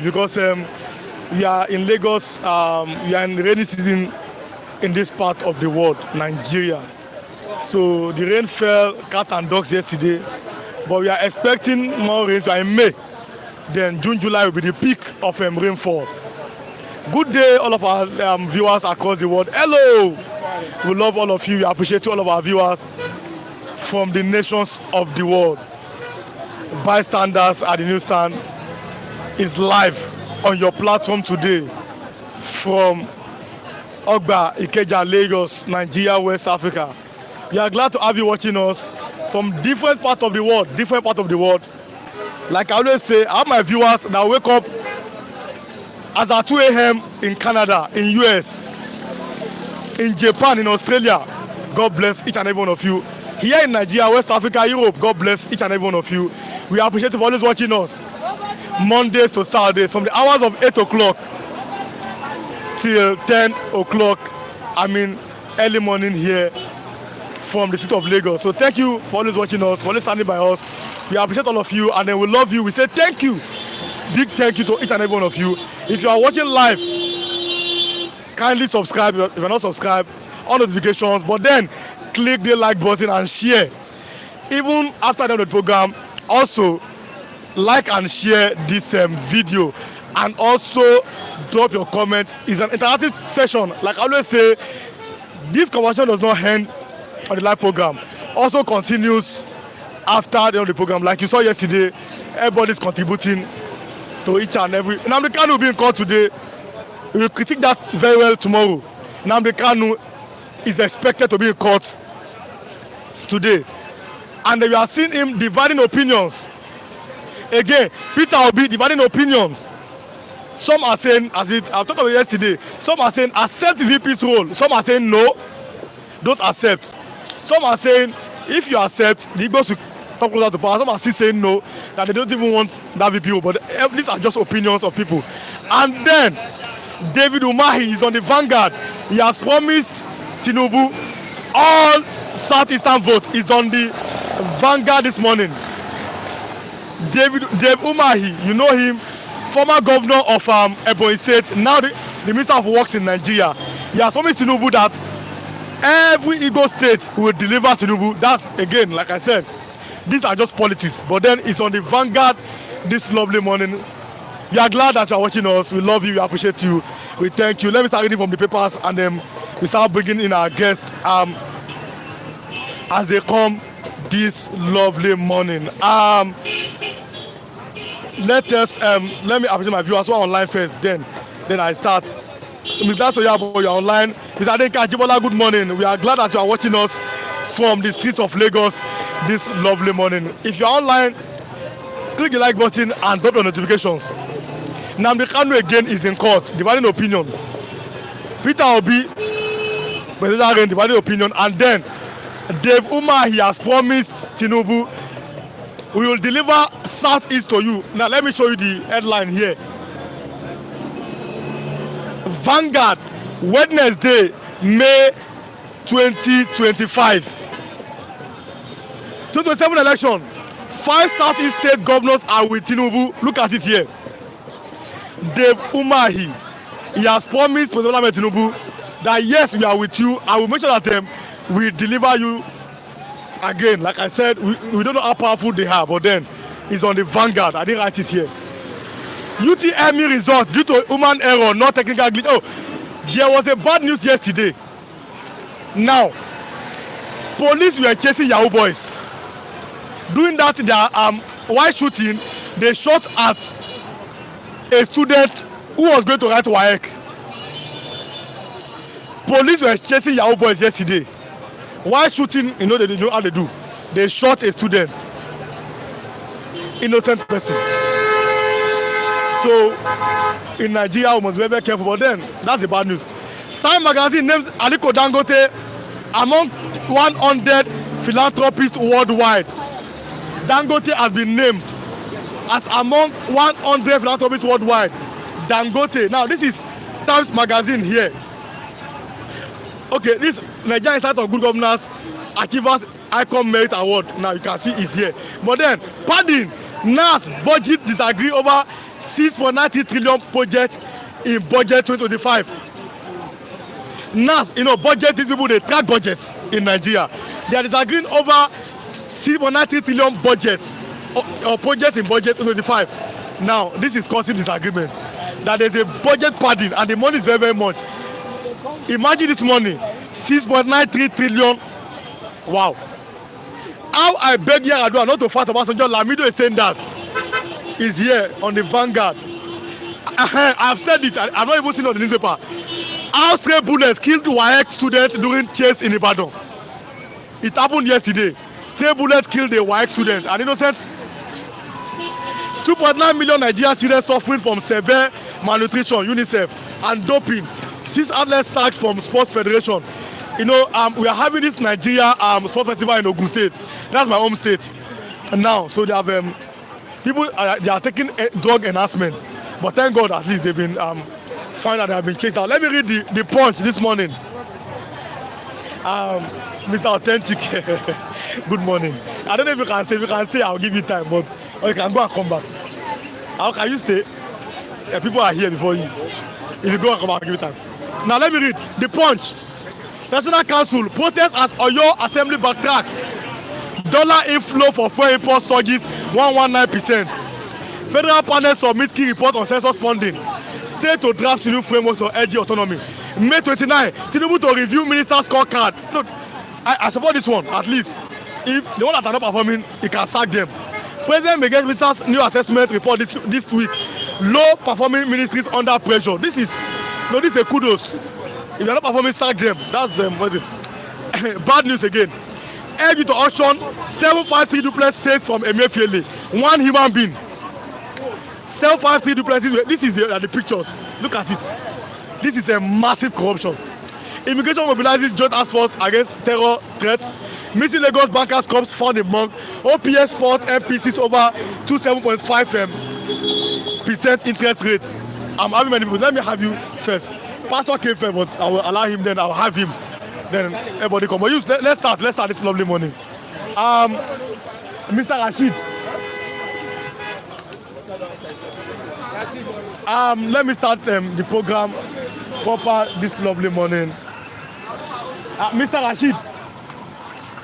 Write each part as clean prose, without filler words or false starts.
because we are in Lagos. We are in rainy season in this part of the world, Nigeria. So the rain fell cat and dogs yesterday, but we are expecting more rain. So in May, then June, July will be the peak of rainfall. Good day, all of our viewers across the world. Hello, we love all of you. We appreciate all of our viewers from the nations of the world. Bystanders at the newsstand is live on your platform today from Ogba, Ikeja, Lagos, Nigeria, West Africa. We are glad to have you watching us from different parts of the world. Like I always say, I have my viewers that wake up as at 2 a.m. in Canada, in US, in Japan, in Australia. God bless each and every one of you. Here in Nigeria, West Africa, Europe, God bless each and every one of you. We appreciate you for always watching us. Mondays to Saturdays, from the hours of 8 o'clock till 10 o'clock. Early morning here from the city of Lagos. So thank you for always watching us, for always standing by us. We appreciate all of you, and then we love you. We say thank you. Big thank you to each and every one of you. If you are watching live, kindly subscribe. If you're not subscribed, on notifications, but then click the like button and share. Even after the end of the program, also like and share this video, and also drop your comment. It's an interactive session. Like I always say, this conversation does not end on the live program. Also continues after the end of the program. Like you saw yesterday, everybody's contributing to each and every. Nnamdi Kanu will be in court today. We will critique that very well tomorrow. Nnamdi Kanu is expected to be in court today, and we are seeing him dividing opinions. Again, Peter Obi dividing opinions. Some are saying, as I talked about yesterday, some are saying accept the VP's role. Some are saying no, don't accept. Some are saying if you accept, the Igbos will come closer to power. Some are still saying no, that they don't even want that VP role. But these are just opinions of people. And then David Umahi is on the vanguard. He has promised Tinubu all Southeastern votes. Is on the vanguard this morning. Dave Umahi, you know him, former governor of Ebonyi State, now the Minister of Works in Nigeria. He has promised Tinubu that every Igbo state will deliver Tinubu. That's, again, like I said, these are just politics. But then it's on the vanguard this lovely morning. We are glad that you are watching us. We love you. We appreciate you. We thank you. Let me start reading from the papers, and then we start bringing in our guests as they come this lovely morning. Let me appreciate my viewers who are online first, then I start. Mr. Soyabo, you're online. Mr. Adenka Jibola, good morning. We are glad that you are watching us from the streets of Lagos this lovely morning. If you're online, click the like button and drop your notifications. Nnamdi Kanu again is in court, dividing opinion. Peter Obi, dividing opinion, and then Dave Umahi has promised Tinubu, we will deliver Southeast to you. Now let me show you the headline here. Vanguard, Wednesday, May 2025. 2027 election. 5 Southeast state governors are with Tinubu. Look at it here. Dave Umahi, he has promised President Tinubu that yes, we are with you. I will make sure that we deliver you. Again, like I said, we don't know how powerful they are, but then it's on the vanguard. I didn't write it here. UTME result due to human error, not technical glitch. Oh, there was a bad news yesterday. Now, police were chasing Yahoo boys. Doing that, while shooting, they shot at a student who was going to write WAEC. Police were chasing Yahoo boys yesterday. While shooting, they know how they do. They shot a student, innocent person. So in Nigeria, we must be very careful. But then that's the bad news. Time magazine named Aliko Dangote among 100 philanthropists worldwide. Dangote has been named as among 100 philanthropists worldwide. Dangote. Now this is Times magazine here. Okay, this Nigeria Institute of Good Governance Achievers Icon Merit Award. Now you can see it's here. But then, pardon, NAS budget disagree over 6.93 trillion project in budget 2025. Now, budget, these people, they track budgets in Nigeria. They are disagreeing over 6.93 trillion budgets or projects in budget 2025. Now, this is causing disagreement. That there's a budget padding and the money is very, very much. Imagine this money, 6.93 trillion. Wow. How I beg Yar'Adua not to fight about Obasanjo, Lamido is saying that. Is here on the Vanguard. I've said it, I've not even seen it on the newspaper. How stray bullets killed WAEC students during chase in Ibadan. It happened yesterday. Stray bullets killed a WAEC student. And innocent 2.9 million Nigerian children suffering from severe malnutrition, UNICEF, and doping. 6 athletes sacked from Sports Federation. We are having this Nigeria Sports Festival in Ogun State. That's my home state. And now, so they have people they are taking drug enhancements. But thank God, at least they've been found that they have been chased out. Let me read the Punch this morning. Mr. Authentic, good morning. I don't know if you can stay. If you can stay, I'll give you time. But or you can go and come back. How can you stay? People are here before you. If you go and come back, I'll give you time. Now let me read the Punch. National Council protests as Oyo Assembly backtracks. Dollar inflow for fuel import surges 119%. Federal panel submits key report on census funding. State to draft new frameworks for LG autonomy. May 29, Tinubu to review minister's scorecard. Look, I support this one at least. If the one that are not performing, he can sack them. President may get minister's new assessment report this week. Low performing ministries under pressure. This is a kudos. If they are not performing, sack them. That's what is it? Bad news again. LG to auction 753 duplex sales from Emefiele. One human being. 753 duplexes. This is the pictures. Look at it. This is a massive corruption. Immigration mobilizes joint task force against terror threats. Missing Lagos bankers corpse found in monk. OPS fought MPCs over 27.5% interest rate. I'm having many people. Let me have you first. Pastor came first, but I will allow him. Then I will have him. Then everybody come. But let's start this lovely morning. Mr. Rashid. Let me start the program proper this lovely morning. Mr. Rashid.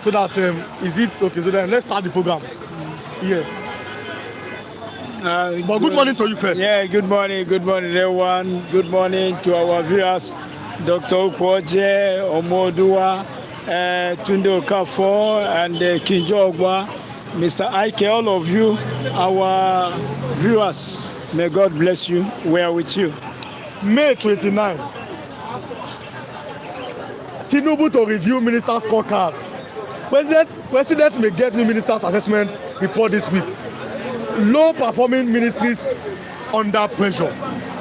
So that is it okay? So then let's start the program. Yeah. But good morning to you first. Yeah, good morning everyone. Good morning to our viewers. Dr. Ukwoje, Omodua, Tunde Okafor, and Kinjo Ogba, Mr. Ike, all of you, our viewers. May God bless you. We are with you. May 29. Tinubu to review ministers' scorecards. President may get new ministers' assessment report this week. Low performing ministries under pressure.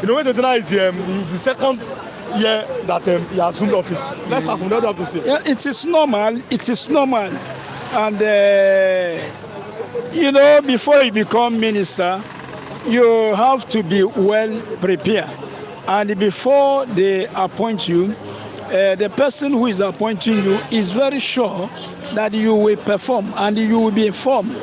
May 29 is the second year that he assumed office. Let's start from that to say. Yeah, it is normal. And before you become minister, you have to be well prepared. And before they appoint you, the person who is appointing you is very sure that you will perform, and you will be informed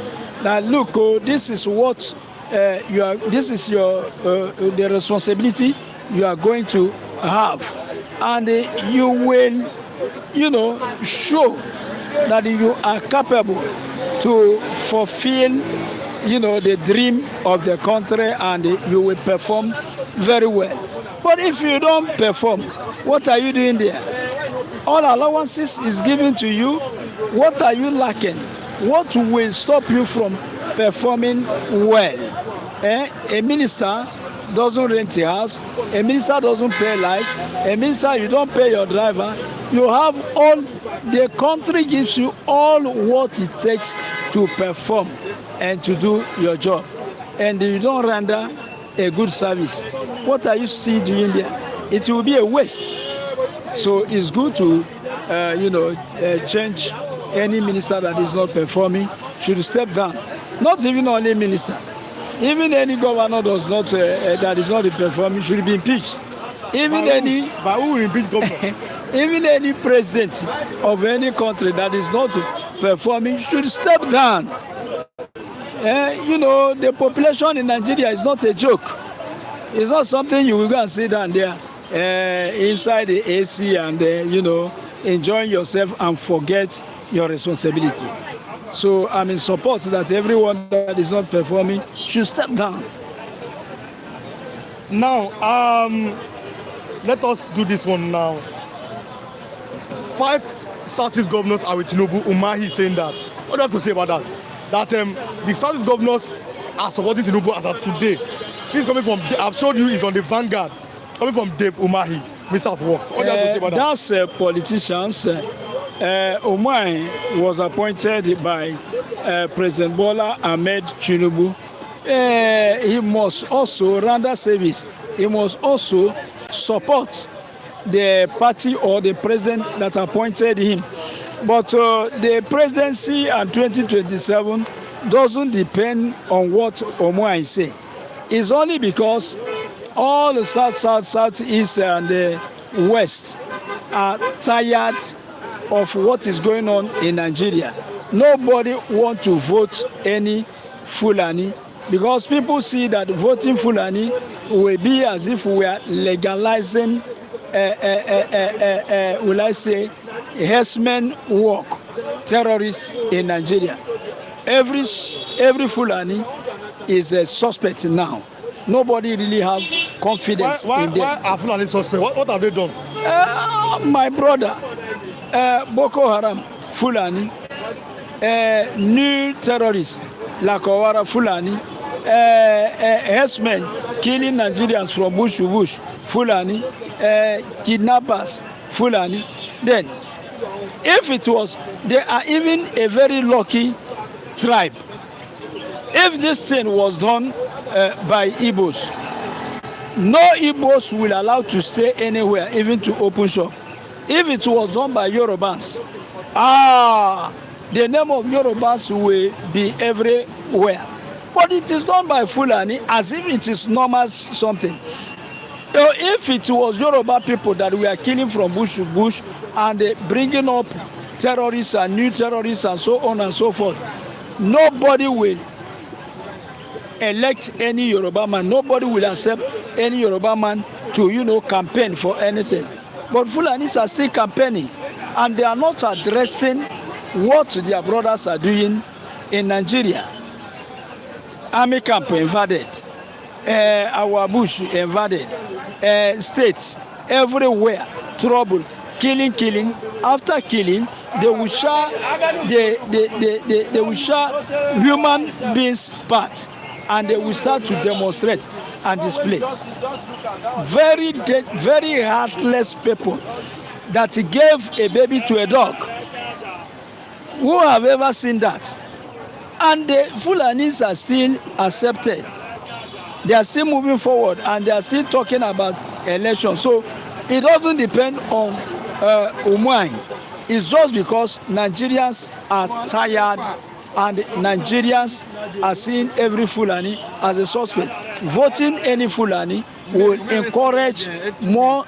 that look, this is what this is your the responsibility you are going to have, and you will, show that you are capable to fulfill, the dream of the country, and you will perform very well. But if you don't perform, what are you doing there? All allowances is given to you. What are you lacking? What will stop you from performing well? A minister doesn't rent a house. A minister doesn't pay light. A minister, you don't pay your driver. You have all, the country gives you all what it takes to perform and to do your job. And you don't render a good service. What are you still doing there? It will be a waste. So it's good to, change any minister that is not performing, should step down. Not even only minister. Even any governor that is not performing should be impeached. Even But who will impeach governor? Even any president of any country that is not performing should step down. The population in Nigeria is not a joke. It's not something you will go and sit down there inside the AC and enjoying yourself and forget your responsibility. So I'm in support that everyone that is not performing should step down. Now, let us do this one now. 5 Southeast governors are with Tinubu. Umahi is saying that. What do you have to say about that? That the Southeast governors are supporting Tinubu as of today. This is coming from, I've showed you, is on the Vanguard. Coming from Dave Umahi, Minister of Works. What do you have to say about that? That's politicians. Umahi was appointed by President Bola Ahmed Tinubu. He must also render service. He must also support the party or the president that appointed him. But the presidency and 2027 doesn't depend on what Umahi say. It's only because all the south, east, and the west are tired of what is going on in Nigeria. Nobody wants to vote any Fulani because people see that voting Fulani will be as if we are legalizing, will I say, herdsmen work, terrorists in Nigeria. Every Fulani is a suspect now. Nobody really have confidence in them. Why are Fulani suspect? What have they done? My brother, Boko Haram, Fulani, new terrorists, Lakowara, Fulani, herdsmen killing Nigerians from bush to bush, Fulani, kidnappers, Fulani. Then, if it was, they are even a very lucky tribe. If this thing was done by Igbos, no Igbos will allow to stay anywhere, even to open shop. If it was done by Yorubans, the name of Yorubans will be everywhere. But it is done by Fulani as if it is normal something. So if it was Yoruba people that we are killing from bush to bush and bringing up terrorists and new terrorists and so on and so forth, nobody will elect any Yoruba man. Nobody will accept any Yoruba man to, campaign for anything. But Fulanis are still campaigning, and they are not addressing what their brothers are doing in Nigeria. Army camp invaded, our bush invaded, states everywhere, trouble, killing. After killing, they will share they will share human beings parts, and they will start to demonstrate and display. Very heartless people that gave a baby to a dog. Who have ever seen that? And the Fulanis are still accepted. They are still moving forward, and they are still talking about elections. So it doesn't depend on Umahi. It's just because Nigerians are tired, and Nigerians are seeing every Fulani as a suspect. Voting any Fulani will encourage more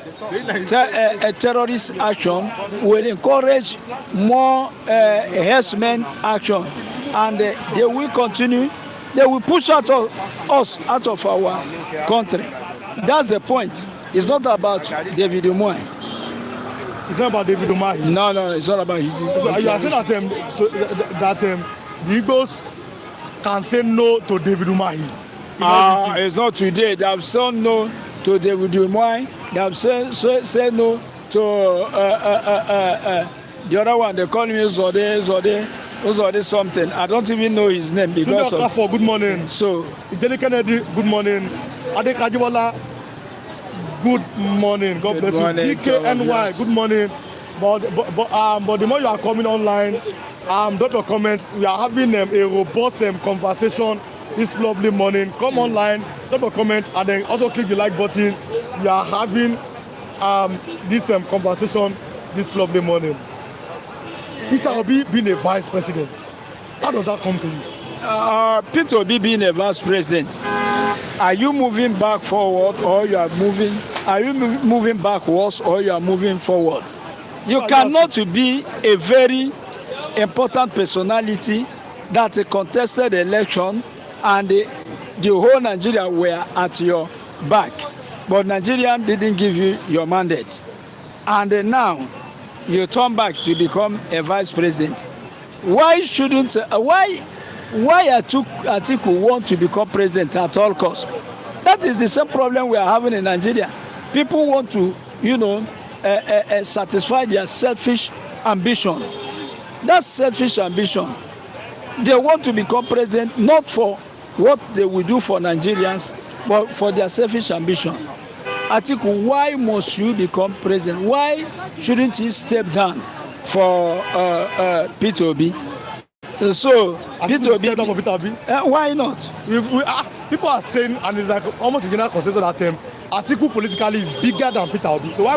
terrorist action, will encourage more herdsmen action, and they will continue. They will push us out of our country. That's the point. It's not about David Umahi. It's not about David Umahi. No, it's not about his. So you are saying that the Igbos can say no to David Umahi. It's not today. They have said no to David Umahi. They have said no to the other one. They call me Zode something. I don't even know his name because of. For good morning. So, Ijeli Kennedy, good morning. Ade Kajiwala, good morning. God bless you. DKNY, yes. Good morning. But the more you are coming online, drop your comments. We are having a robust conversation this lovely morning. Come online, drop a comment, and then also click the like button. We are having this conversation this lovely morning. Peter Obi being a vice president, how does that come to you? Peter Obi being a vice president, are you moving back forward or you are moving? Are you moving backwards or you are moving forward? You cannot be a very important personality that contested election and the whole Nigeria were at your back. But Nigerian didn't give you your mandate. And now you turn back to become a vice president. Why shouldn't, why Atiku want to become president at all costs? That is the same problem we are having in Nigeria. People want to, satisfy their selfish ambition. That's selfish ambition. They want to become president not for what they will do for Nigerians, but for their selfish ambition. Atiku, why must you become president? Why shouldn't he step down for Peter Obi? So, Peter Obi, why not? People are saying, and it's like almost a general consensus that Atiku politically is bigger than Peter Obi. So why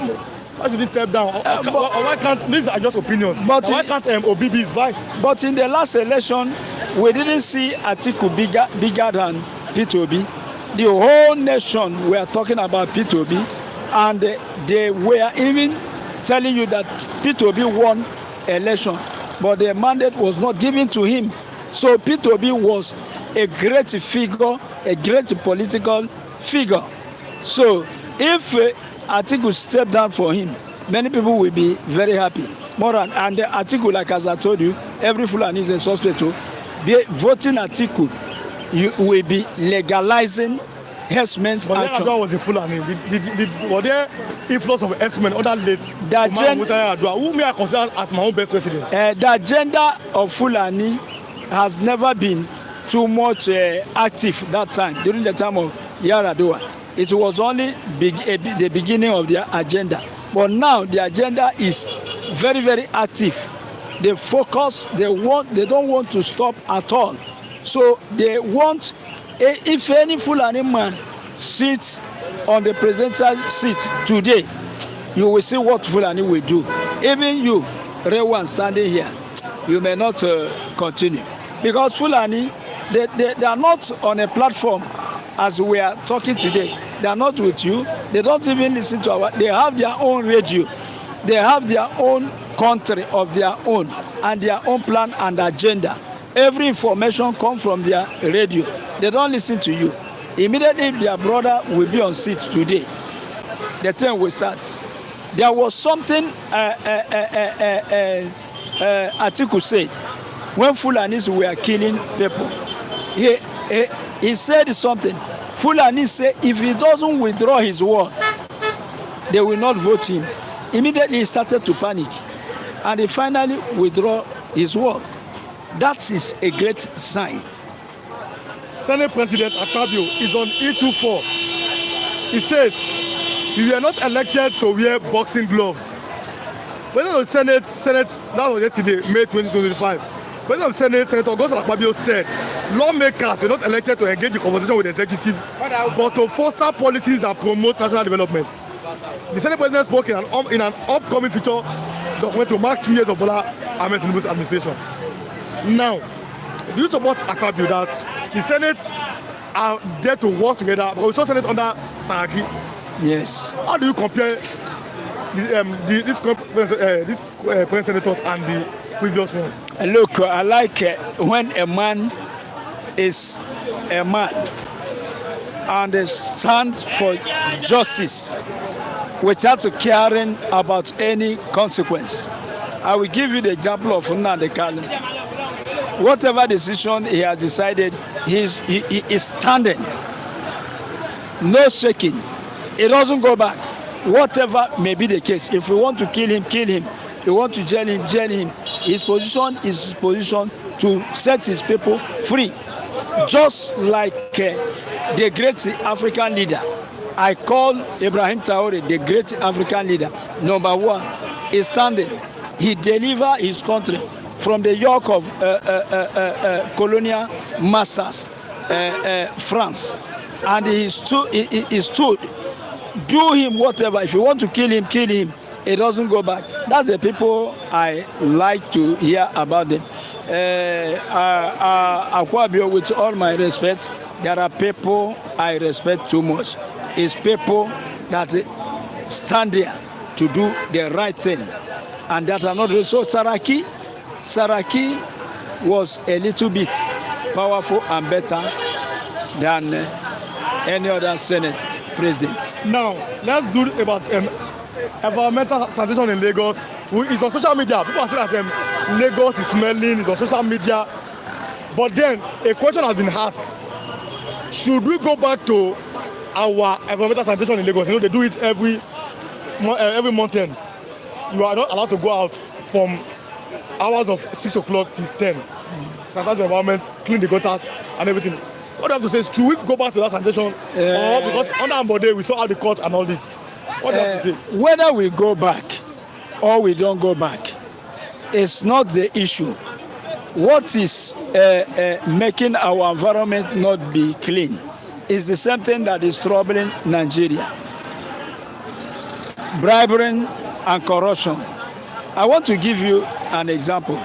should he step down? Why can't, these are just opinions, but why can't Obi be his vice? But in the last election, we didn't see Atiku bigger than Peter Obi. The whole nation were talking about Peter Obi, and they were even telling you that Peter Obi won election, but the mandate was not given to him. So Peter Obi was a great figure, a great political figure. So if Atiku step down for him, many people will be very happy. And the Atiku, like as I told you, every Fulani is a suspect. Voting Atiku, you will be legalizing herdsmen's action. But was a Fulani. Were there influence of herdsmen under late who may I consider as my own best president? The agenda of Fulani has never been too much active that time, during the time of Yaradua. It was only the beginning of their agenda. But now the agenda is very, very active. They focus, they don't want to stop at all. So they want, if any Fulani man sits on the presidential seat today, you will see what Fulani will do. Even you, Rewan, standing here, you may not continue. Because Fulani, they are not on a platform as we are talking today. They are not with you. They don't even listen to they have their own radio. They have their own country of their own and their own plan and agenda. Every information comes from their radio. They don't listen to you. Immediately their brother will be on seat today, the thing will start. There was something Atiku said when Fulanis were killing people. He said something. Fulani said if he doesn't withdraw his word, they will not vote him. Immediately he started to panic, and he finally withdrew his word. That is a great sign. Senate President Akpabio is on E24. He says, "You were not elected to wear boxing gloves." President of the Senate, that was yesterday, May 2025. President of the Senate, Senator Augustus Akpabio said, lawmakers were not elected to engage in conversation with the executive, but to foster policies that promote national development. The Senate President spoke in an upcoming feature document to mark 2 years of Bola Ahmed Tinubu's administration. Now, do you support Akpabio that the Senate are there to work together, but we saw Senate under Saraki? Yes. How do you compare this present senators and the previous ones? Look, I like when a man is a man and stands for justice without caring about any consequence. I will give you the example of Nnamdi. Whatever decision he has decided, he is standing, no shaking. He doesn't go back. Whatever may be the case, if we want to kill him, kill him. If we want to jail him. His position is his position to set his people free. Just like the great African leader. I call Ibrahim Traoré the great African leader. Number one, is standing. He delivered his country from the yoke of colonial masters, France. And he stood. Do him whatever. If you want to kill him, kill him. It doesn't go back. That's the people I like to hear about them. Akpabio, with all my respect, there are people I respect too much. It's people that stand there to do the right thing, and that are not. So Saraki was a little bit powerful and better than any other Senate. president. Now, let's do about environmental sanitation in Lagos. It's on social media. People are saying that Lagos is smelling, it's on social media. But then, a question has been asked. Should we go back to our environmental sanitation in Lagos? You know, they do it every mountain. You are not allowed to go out from hours of 6 o'clock to 10. Sanitize the environment, clean the gutters and everything. What do you have to say? Should we go back to that sanitation? Or because under Ambode, we saw how the court and all this. What do you have to say? Whether we go back or we don't go back, it's not the issue. What is making our environment not be clean is the same thing that is troubling Nigeria. Bribery and corruption. I want to give you an example.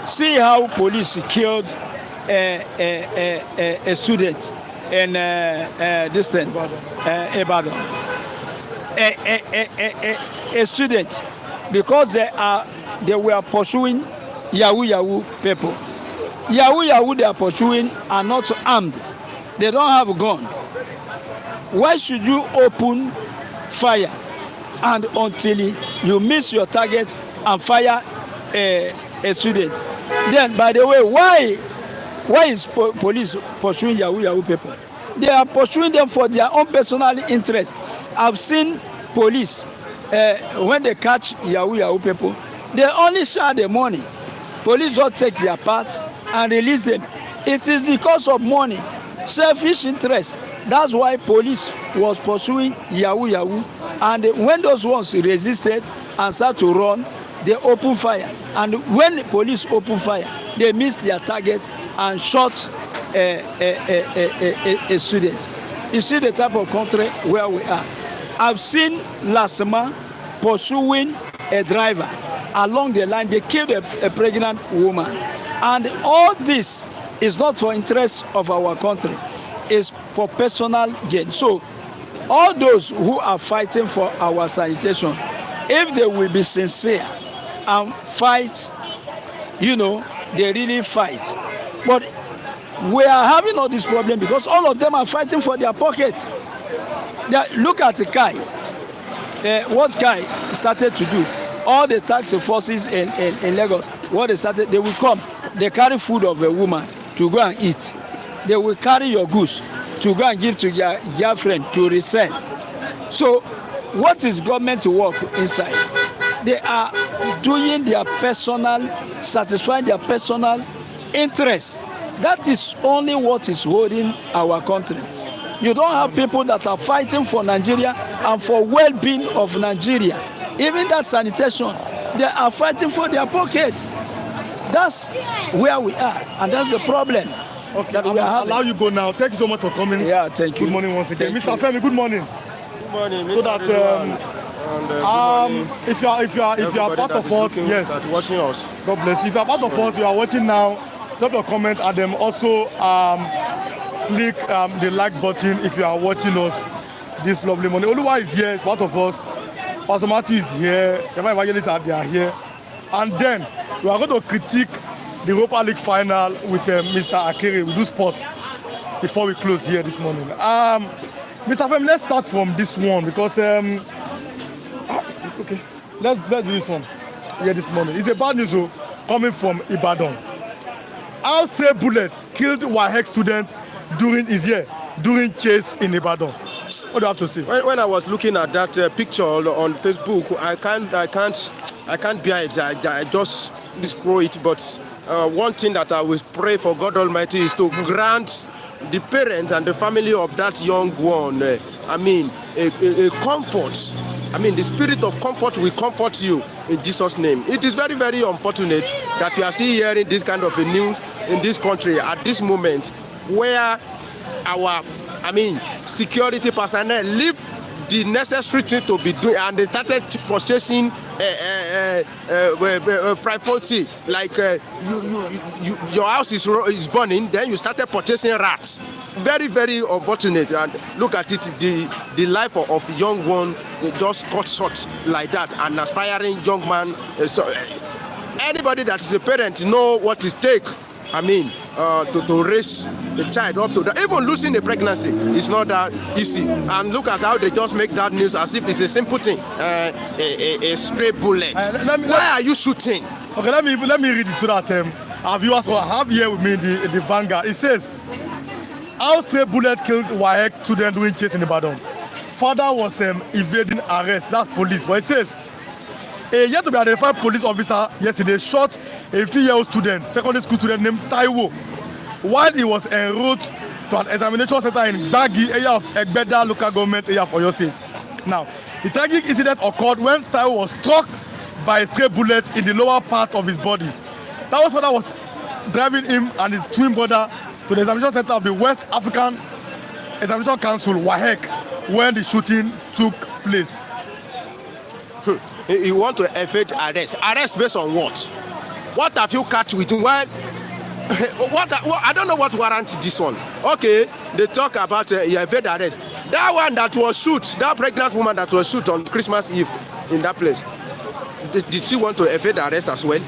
See how police killed a student in this thing, Ibadan. A student, because they were pursuing Yahoo people. Yahoo they are pursuing are not armed. They don't have a gun. Why should you open fire and until you miss your target and fire a student? Then, by the way, why is police pursuing Yahoo people? They are pursuing them for their own personal interest. I've seen police when they catch Yahoo people, they only share the money. Police just take their part and release them. It is because of money, selfish interest. That's why police was pursuing Yahoo. And when those ones resisted and start to run, they open fire. And when the police open fire, they missed their target and shot a student. You see the type of country where we are. I've seen last month pursuing a driver along the line. They killed a pregnant woman. And all this is not for interest of our country. It's for personal gain. So all those who are fighting for our sanitation, if they will be sincere and fight, they really fight. But we are having all this problem because all of them are fighting for their pocket. Look at the guy. What guy started to do? All the tax forces in Lagos, what they started, they will come. They carry food of a woman to go and eat. They will carry your goods to go and give to your girlfriend to resell. So what is government work inside? They are doing their personal, satisfying their personal interest. That is only what is holding our country. You don't have people that are fighting for Nigeria and for well-being of Nigeria. Even that sanitation, they are fighting for their pockets. That's where we are, and that's the problem. Okay, that we are allow you go now. Thank you so much for coming. Yeah, thank you. Good morning once again. Mr. Femi, good morning. Good morning, Mr. So that if you are part of us, yes. That watching us. God bless you. If you are part of us, you are watching now. Drop your comment and then also click the like button if you are watching us this lovely morning. Oluwa is here, part of us. Pastor Matthew is here. The evangelists are here. And then we are going to critique the Europa League final with Mr. Akere. We do sports before we close here this morning. Mr. Fem, let's start from this one because okay, let's do this one here this morning. It's a bad news coming from Ibadan. Our stray bullets killed WAEC students during chase in Ibadan. What do you have to say? When I was looking at that picture on Facebook, I can't bear it. I just scroll it. But one thing that I will pray for God Almighty is to grant the parents and the family of that young one, a comfort. The spirit of comfort will comfort you in Jesus' name. It is very, very unfortunate that we are still hearing this kind of a news in this country at this moment where our security personnel leave the necessary thing to be doing and they started purchasing fried food, like your house is burning, then you started purchasing rats. Very, very unfortunate. And look at it, the life of a young one just got short like that. An aspiring young man. So anybody that is a parent know what it takes to raise the child up to that. Even losing a pregnancy is not that easy. And look at how they just make that news as if it's a simple thing, a stray bullet. Why are you shooting? Okay, let me read it so that our viewers will have here with me the Vanguard. It says, how stray bullet killed WAEC student doing chase in Ibadan. Father was evading arrest. That's police. But it says, a yet to be identified police officer yesterday shot a 15-year-old student, secondary school student named Taiwo, while he was enrolled to an examination center in Dagi, area of Egbeda local government area of Oyo State. Now, the tragic incident occurred when Taiwo was struck by a stray bullet in the lower part of his body. Taiwo's father was driving him and his twin brother to the examination center of the West African Examination Council, WAEC, when the shooting took place. You want to evade arrest? Arrest based on what? What have you catch with him? Well, I don't know what warrants this one. Okay, they talk about evade arrest. That one that was shoot, that pregnant woman that was shoot on Christmas Eve in that place, did she want to evade arrest as well?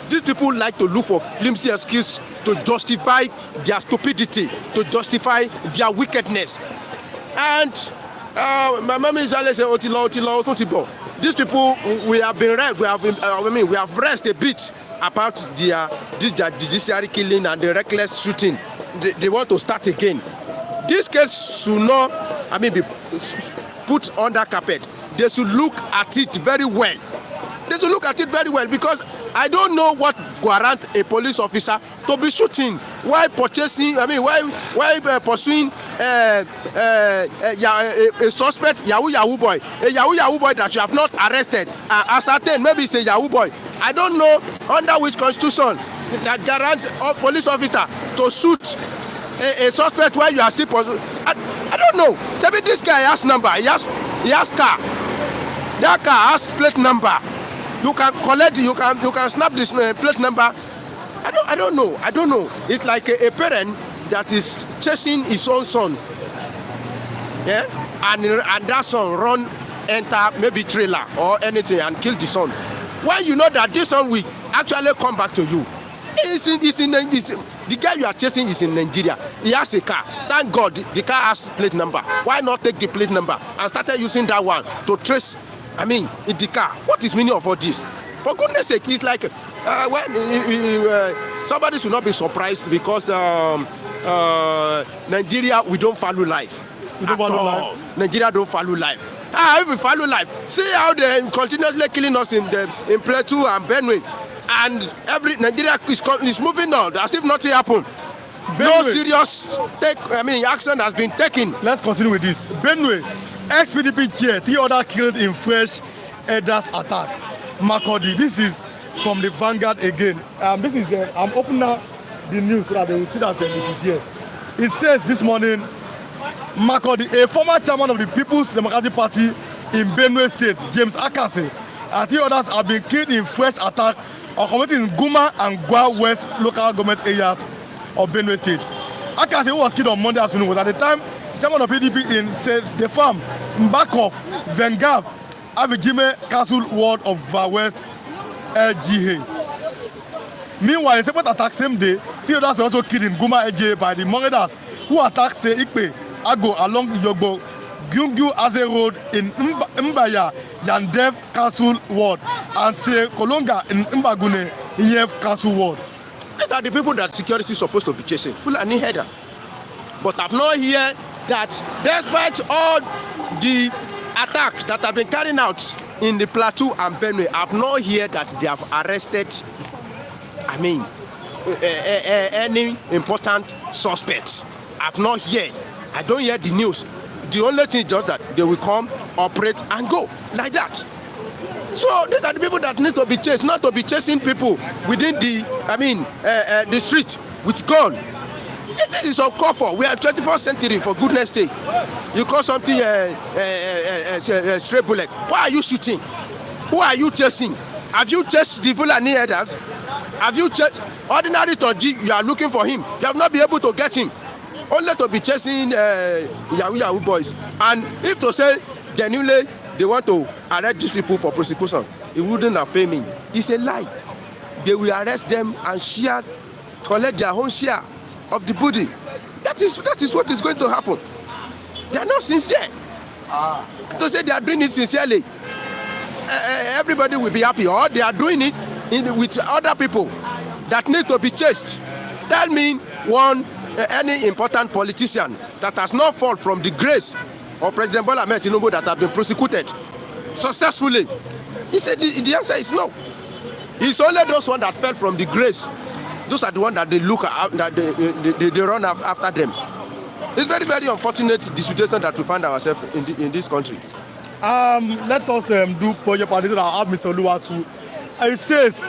These people like to look for flimsy excuses to justify their stupidity, to justify their wickedness. And my mom is always saying, Otilo. These people, we have been read, we have rest a bit about the judiciary killing and the reckless shooting. They want to start again. This case should not, be put under carpet. They should look at it very well. They should look at it very well, because I don't know what warrant a police officer to be shooting while pursuing a suspect Yahoo boy, a Yahoo boy that you have not arrested, ascertained, maybe it's a Yahoo boy. I don't know under which constitution that guarantees a police officer to shoot a suspect while you are still pursuing. I don't know. Maybe this guy has number, he has car. That car has plate number. You can collect, you can snap this plate number. I don't know. It's like a parent that is chasing his own son. Yeah? And that son enter maybe trailer or anything and kill the son. When you know that this son will actually come back to you. The guy you are chasing is in Nigeria. He has a car. Thank God the car has plate number. Why not take the plate number and started using that one to trace in the car? What is meaning of all this? For goodness sake, it's like somebody should not be surprised because Nigeria, we don't value life. Nigeria don't value life. If we value life, see how they continuously killing us in Plateau and Benue, and every Nigeria is moving on as if nothing happened. No serious action has been taken. Let's continue with this. Benue, ex-PDP chair, 3 others killed in fresh elders attack. Makodi, this is from the Vanguard again. This is I'm opening up the news so that they will see that this is here. It says this morning, Makodi, a former chairman of the People's Democratic Party in Benue State, James Akase, and 3 others have been killed in fresh attack on communities in Guma and Gwa West local government areas of Benue State. Akase, who was killed on Monday afternoon, was at the time chairman of PDP in the farm Mbakov, Vengav, Abijime Castle Ward of Gwa West LGA. Meanwhile, a separate attack same day, 3 others were also killed in Guma LGA by the Moredas, who attacked Ikpe Ago along Yogbo Gyungyu Aze Road in Mbaya Yandev Castle Ward and Se Kolonga in Mbagune Yev Castle Ward. These are the people that security is supposed to be chasing. Fulani header. But I've not heard that despite all the attacks that have been carried out in the Plateau and Benue, I've not heard that they have arrested any important suspects. I've not heard. I don't hear the news. The only thing is just that they will come, operate, and go like that. So these are the people that need to be chased, not to be chasing people within the street with gun. This is uncalled for. We are 21st century, for goodness sake. You call something stray bullet. Why are you shooting? Who are you chasing? Have you chased the Fulani headers? Have you chased ordinary Toji? You are looking for him. You have not been able to get him. Only to be chasing Yahoo boys. And if to say genuinely they want to arrest these people for prosecution, it wouldn't have paid me. It's a lie. They will arrest them and share collect their own share of the booty. That is what is going to happen. They are not sincere. To say they are doing it sincerely, everybody will be happy. Or they are doing it with other people that need to be chased. Tell me any important politician that has not fallen from the grace of President Bola Ahmed Tinubu that have been prosecuted successfully. He said the answer is no. It's only those ones that fell from the grace. Those are the ones that they look at, that they run after them. It's very, very unfortunate the situation that we find ourselves in this country. Let us do project participation. I'll have Mr. Lua too. It says,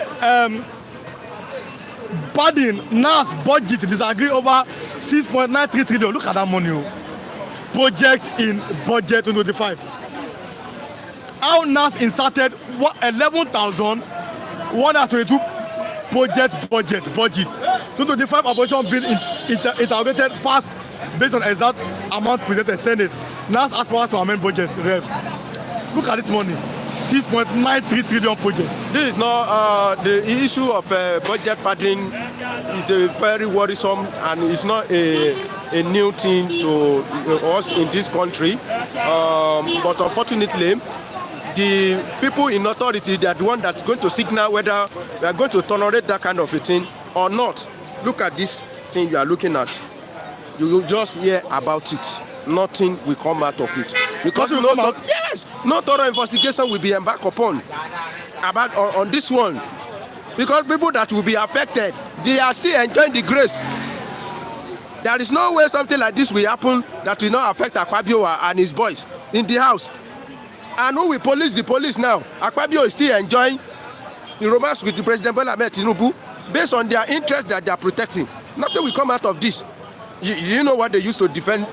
pardon, NAS budget disagree over 6.93 trillion. Look at that money. Project in budget 2025. How NAS inserted 11,122 budget. 2025 operation bill interrogated passed based on exact amount presented Senate. NAS asked for us to amend budget reps. Look at this money. 6.93 trillion project. This is not the issue of budget padding is a very worrisome, and it's not a new thing to us in this country. But unfortunately, the people in authority, they are the one that's going to signal whether we are going to tolerate that kind of a thing or not. Look at this thing you are looking at. You will just hear about it. Nothing will come out of it. Because no thorough investigation will be embarked upon about on this one. Because people that will be affected, they are still enjoying the grace. There is no way something like this will happen that will not affect Akpabio and his boys in the house. And who will police the police now? Akpabio is still enjoying the romance with the President Bola Ahmed Tinubu based on their interest that they are protecting. Nothing will come out of this. You know what they used to defend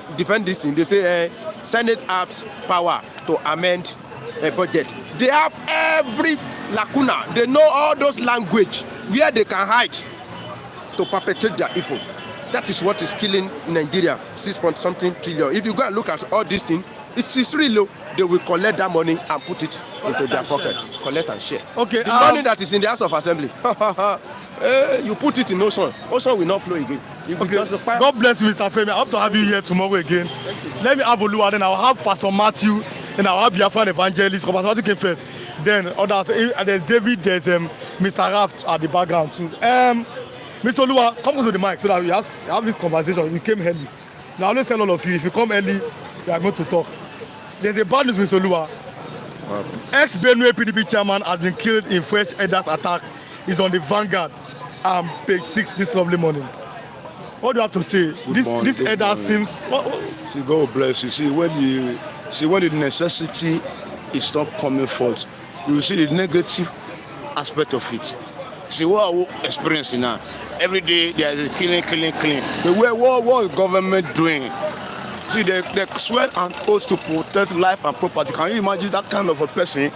this thing? They say Senate has power to amend a budget. They have every lacuna. They know all those language where they can hide to perpetrate their evil. That is what is killing Nigeria, 6-something trillion. If you go and look at all these things, it's really low. They will collect that money and put it into their pocket. Collect and share. Okay. The money that is in the House of Assembly, you put it in Ocean. Ocean will not flow again. Okay. God bless you, Mr. Femi. I hope to have you here tomorrow again. Let me have Olua, then I'll have Pastor Matthew, and I'll have Biafran Evangelist. Pastor Matthew came first. Then others. There's David. There's Mr. Raft at the background too. Mr. Olua, come to the mic so that we have this conversation. You came early. Now I always tell all of you, if you come early, we are going to talk. There's a bad news, Mr. Olua. Ex-Benue PDP chairman has been killed in fresh Elders attack. He's on the Vanguard, page 6 this lovely morning. What do you have to say? This Elder seems. See, God bless you. See, when the necessity is not coming forth, you will see the negative aspect of it. See what we're experiencing now. Every day there is killing. But what is government doing? See, they swear an oath to protect life and property. Can you imagine that kind of a person?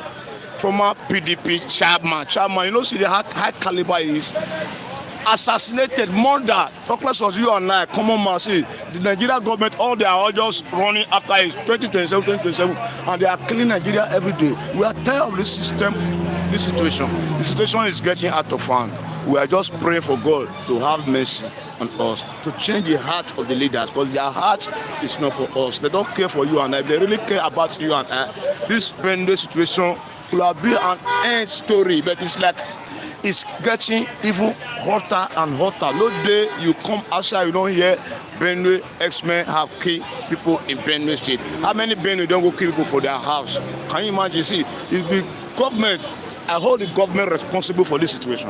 Former PDP chairman, you know, see the high caliber is assassinated, murder. Talk less of you and I, common man. See, the Nigerian government, all they are all just running after is 2027, and they are killing Nigeria every day. We are tired of this system, this situation. The situation is getting out of hand. We are just praying for God to have mercy on us, to change the heart of the leaders, because their heart is not for us. They don't care for you and I. If they really care about you and I, this Benue situation could have been an end story, but it's like it's getting even hotter and hotter. No day you come outside, you don't hear Benue X-Men have killed people in Benue State. How many Benue don't go kill people for their house? Can you imagine? See, it's the government. I hold the government responsible for this situation.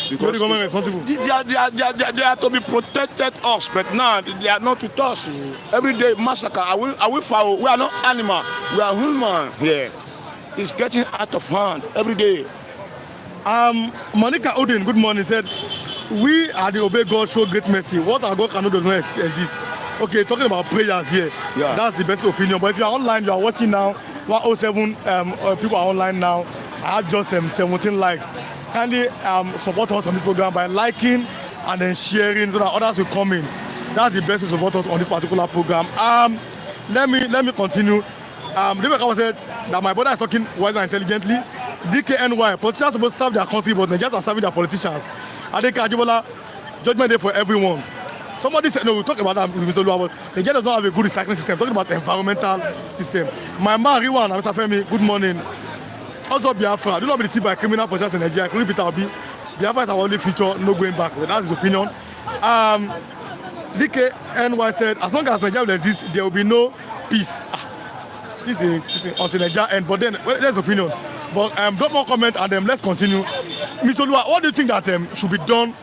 Because the government responsible? They are to be protected us, but now they are not with us. Every day massacre. Are we foul? We are not animal. We are human here. It's getting out of hand every day. Monica Odin, good morning, said, we are the obey God, show great mercy. What our God cannot do not exist. Okay, talking about prayers here, yeah. That's the best opinion. But if you are online, you are watching now, 107 people are online now. I have just 17 likes. Kindly support us on this program by liking and then sharing so that others will come in. That's the best to support us on this particular program. Let me continue. Rebecca said that my brother is talking wisely and intelligently. DKNY, politicians are supposed to serve their country, but Nigerians are serving their politicians. Adeka Ajibola, Judgment Day for everyone. Somebody said, no, we'll talk about that with Mr. Luwa, but Nigeria does not have a good recycling system. Talking about the environmental system. My man, Riwan, Mr. Femi, good morning. Also, Biafra, do not be deceived by criminal process in Nigeria. Including Peter Obi. Biafra is our only future, no going back. That's his opinion. DKNY said, as long as Nigeria will exist, there will be no peace. This is until Nigeria end. But then, well, there's opinion. But drop more comment and let's continue. Mr. Luwa, what do you think that should be done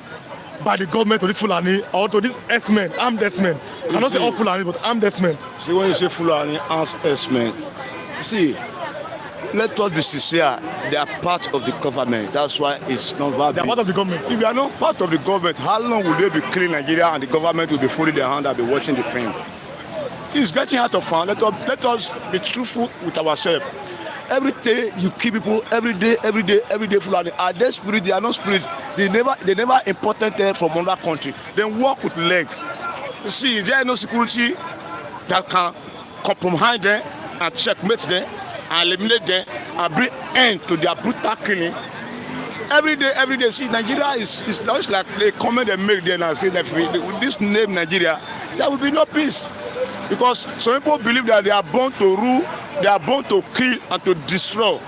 by the government to this Fulani or to these S-men, armed S-men? I don't say all Fulani, but armed S-men. See, when you say Fulani, armed S-men, see, let us be sincere. They are part of the government. That's why it's not valid. They are part of the government. If they are not part of the government, how long will they be killing Nigeria and the government will be folding their hand and be watching the film? It's getting out of hand. Let us be truthful with ourselves. Every day you kill people, every day, Fulani. Are they spirit? They are not spirit. They never imported them from another country. They work with leg. You see, there is no security that can compromise them and checkmate them and eliminate them and bring end to their brutal killing. Every day. See, Nigeria is just like they comment and make them and say that with this name Nigeria, there will be no peace. Because some people believe that they are born to rule, they are born to kill and to destroy.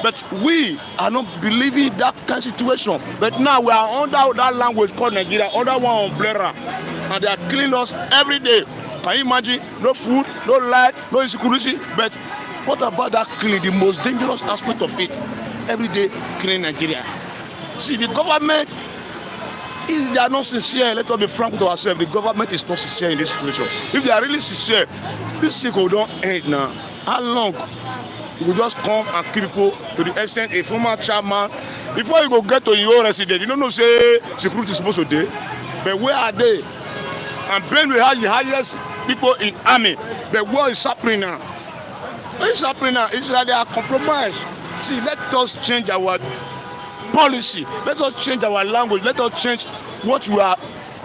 But we are not believing that kind of situation. But now we are under that language called Nigeria, under one umbrella. And they are killing us every day. Can you imagine? No food, no light, no insecurity. But what about that killing, the most dangerous aspect of it? Every day killing Nigeria. See, the government, if they are not sincere, let us be frank with ourselves, the government is not sincere in this situation. If they are really sincere, this cycle don't end now. How long? We just come and kill people to the extent a former chairman, before you go get to your own residence, you don't know say security is supposed to do. But where are they? And Benue has the highest people in army. But what is happening now? What is happening now? It's that they are compromised. See, let us change our policy. Let us change our language. Let us change what we are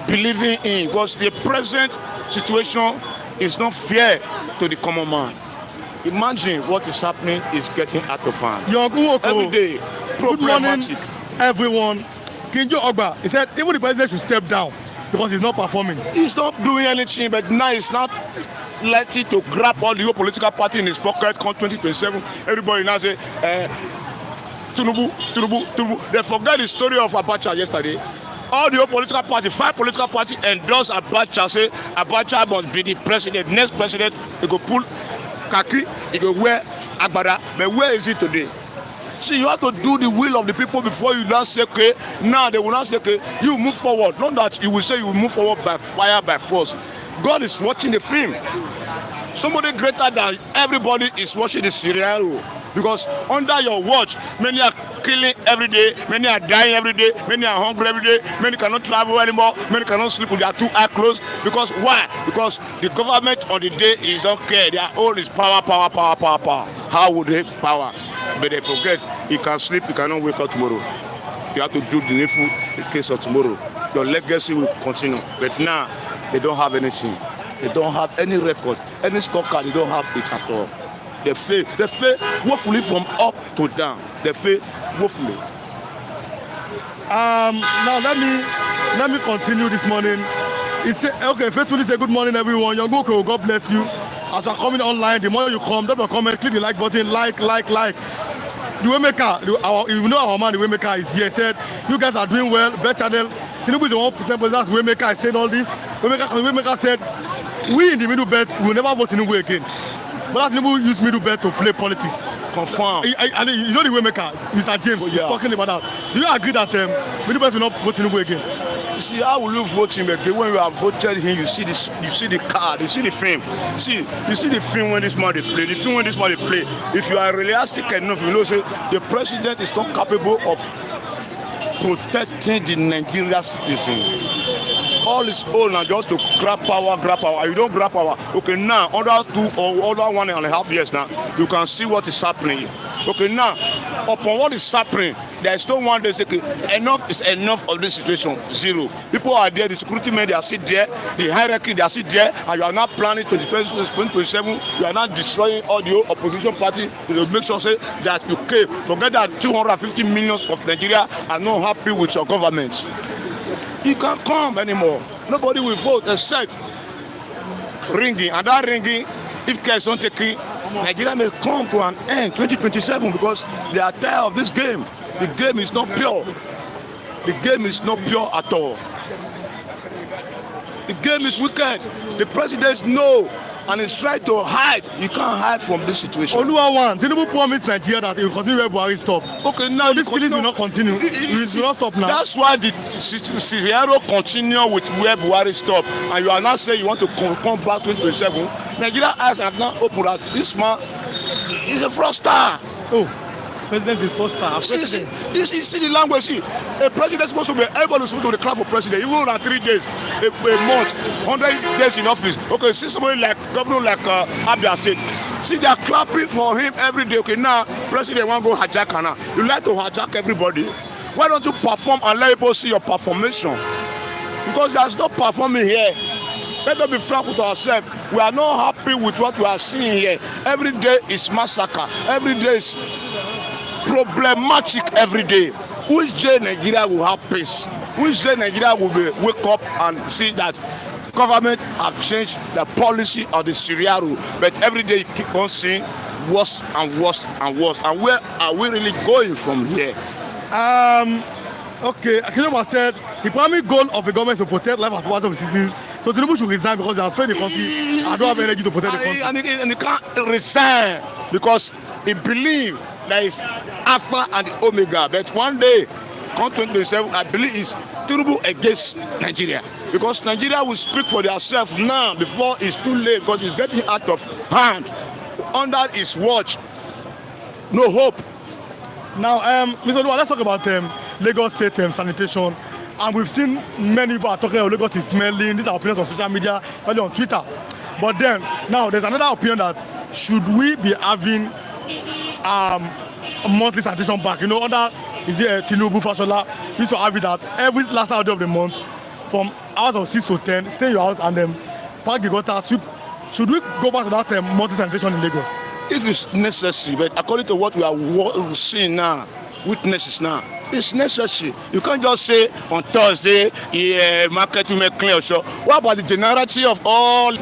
believing in. Because the present situation is not fair to the common man. Imagine what is happening is getting out of hand. Every day, good morning, everyone. Kinjo Ogba, he said even the president should step down because he's not performing. He's not doing anything, but now he's not likely to grab all the whole political party in his pocket. Come 2027, everybody now say, Tinubu. They forget the story of Abacha yesterday. All the whole political party, 5 political parties endorse Abacha, say Abacha must be the president, next president. He go pull Kaki, he go wear Agbada. But where is he today? See, you have to do the will of the people before you now say, okay, now they will not say, okay, you move forward. Not that you will say you will move forward by fire, by force. God is watching the film. Somebody greater than everybody is watching the scenario. Because under your watch, many are killing every day, many are dying every day, many are hungry every day, many cannot travel anymore, many cannot sleep with their 2 eyes closed. Because why? Because the government on the day is not care. Their own is power. How would they power? But they forget, you can sleep, you cannot wake up tomorrow. You have to do the needful in case of tomorrow. Your legacy will continue. But now, they don't have anything. They don't have any record, any scorecard, they don't have it at all. They fail woefully from up to down. They fail woefully. Now let me continue this morning. Okay, faithfully say good morning everyone. Young Goko, God bless you. As you're coming online, the more you come, drop your comment, click the like button, like. The Waymaker, you know our man, the Waymaker is here. Said, you guys are doing well, best channel. Tinubu is the one putting that's Waymaker is saying all this. Waymaker said, we in the middle belt will never vote Tinubu again. But Tinubu used middle belt to play politics. Confirm. And you know the Waymaker, Mr. James, is talking about that. Do you agree that middle belt will not vote Tinubu again? You see, how will you vote him again? When you have voted him, you see this, you see the card, you see the film. See, you see the film when this man they play. The film when this man they play. If you are realistic enough, you know, say the president is not capable of protecting the Nigerian citizen. All his own are just to grab power. You don't grab power. Okay, now under 2 or under 1.5 years now, you can see what is happening. Okay, now upon what is happening, there is no one that say enough is enough of this situation. 0. People are there, the security men they are still there, the hierarchy they are still there, and you are not planning 2027. You are not destroying all the opposition party. You will make sure say that you came. Forget that 250 million of Nigeria are not happy with your government. he can't come anymore. Nobody will vote except ringing. And that ringing, if care is not taken, Nigeria may come to an end 2027 because they are tired of this game. The game is not pure. The game is not pure at all. The game is wicked. The presidents know and is trying to hide. You can't hide from this situation. Oluwawan, Tinubu promised Nigeria that he will continue where Buhari stopped. Okay, now This killing will not continue. It will not stop now. That's why the scenario continue with where Buhari stopped. And you are now saying you want to come back 2027. Nigeria eyes have not opened that this man is a fraudster. Oh. President is first star. See the language. See, a president is supposed to be, everybody is supposed to be clap for president. Even on 3 days, a month, 100 days in office. Okay, see somebody like governor like Abia State. See, they are clapping for him every day. Okay, now president want to go hijack now. You like to hijack everybody. Why don't you perform and let people see your performation? Because there's no performing here. Let us be frank with ourselves. We are not happy with what we are seeing here. Every day is massacre. Every day is problematic every day. Which day Nigeria will have peace? Which day Nigeria will wake up and see that government have changed the policy of the scenario, but every day you keep on seeing worse and worse and worse. And where are we really going from here? Okay, Akinyoma said the primary goal of the government is to protect life and property of the citizens. So Tinubu should resign because they have failed the country and don't have energy to protect the country. And he can't resign because he believes there is Alpha and the Omega. But one day, come 2027, I believe it's Tinubu against Nigeria. Because Nigeria will speak for themselves now before it's too late because it's getting out of hand. Under his watch, no hope. Now, Mr. Oluwa, let's talk about Lagos State sanitation. And we've seen many people are talking about Lagos is smelling. These are opinions on social media, especially on Twitter. But then, now there's another opinion that should we be having a monthly sanitation back? You know, under is it Tinubu Fashola used to have it that every last Saturday of the month, from hours of 6 to 10, stay in your house and park the gutter, sweep. Should we go back to that monthly sanitation in Lagos? If it's necessary, but according to what we are seeing now, witnesses now, it's necessary. You can't just say on Thursday, yeah, market will make clear. So, what about the generality of all?